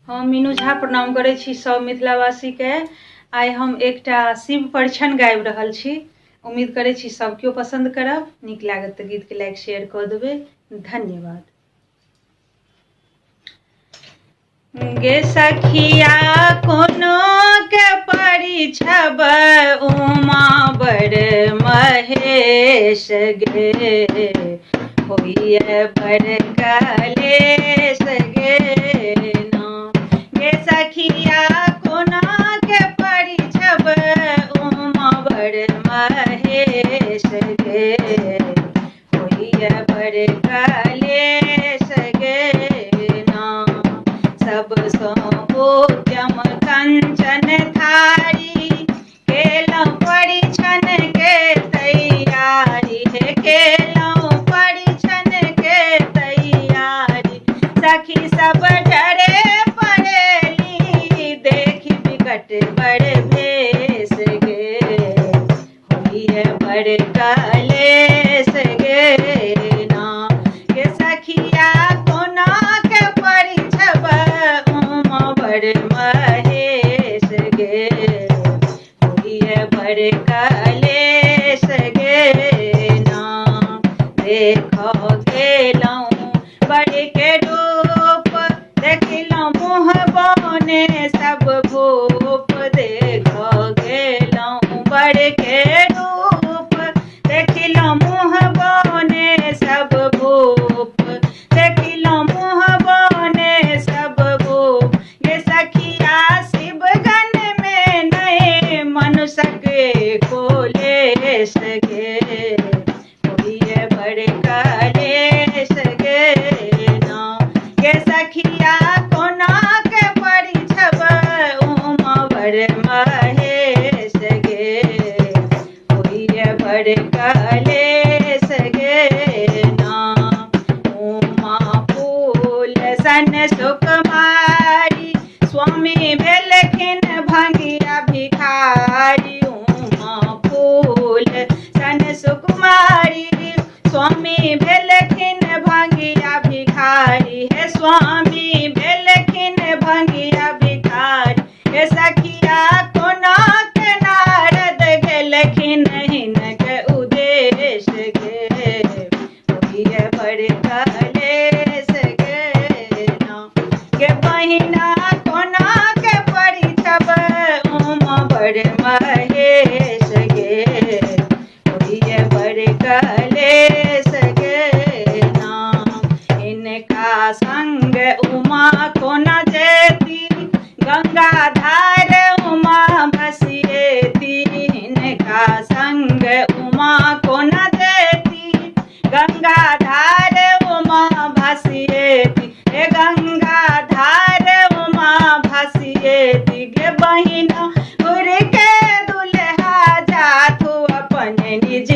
हम मीनू झा प्रणाम करै छी सब मिथिलावासी के। आइ हम एकटा शिव परिछन गाबि रहल छी। उम्मीद करै छी सब केओ पसंद करब। नीक लागत तऽ गीत के लाइक शेयर कऽ देबै। धन्यवाद। गे सखिया कोनो के परिछब उमा बड़ महेश गे, होइए बड़ कलेश गे ना। गे सखिया कोना के परिछब उमा बड़ महेश गे, होइए बड़ कलेश गे ना। सब सो उद्यम कंचन थारी, केलहुँ परिछन के तैयारी हे, केलहुँ परिछन के तैयारी। सखी सब डरे पड़ेली, देखी बिकट बड़ भेष गे, होइए बड़ कलेश गे ना। गे सखिया कोना के परिछब उमा बड़ महेश गे, होइए बड़ कलेश गे ना। देखो गेलहुँ बड़ के रूप, देखलहुँ मुँह बने सब भूप। देखो गेलहुँ बड़ के रूप, देखलहुँ मुँह बने सब भूप। देखलहुँ मुँह बने सब भूप। गे सखिया शिवगन में नहीं मनुष्य के कोलेश गे, होइए बड़ कलेश गे ना। गे सखिया कोना के परिछब उमा बड़ महेश गे, होइए बड़ कलेश गे ना। उमा फूल सन सुकुमारी, स्वामी भेलखिन भंगिया भिखारी। उमा फूल सन सुकुमारी, स्वामी भेलखिन भंगिया भिखारी हे, स्वामी भेलखिन भंगिया भिखारी। हे सखिया कोना के नारद गेलखिन हिनके उदेश गे, होइए बड़ कलेश गे ना। गे बहिना कोना के परिछब उमा बड़ महेश गे, होइए बड़ कलेश गे ना। इनका संग उमा कोना जेती, गंगा धार उमा भसिएती। इनका संग उमा कोना जेती, गंगा धार उमा भसिएती हे, गंगा धार उमा भसिएती। गे बहिना उड़ के दुल्हा जाथु अपन निज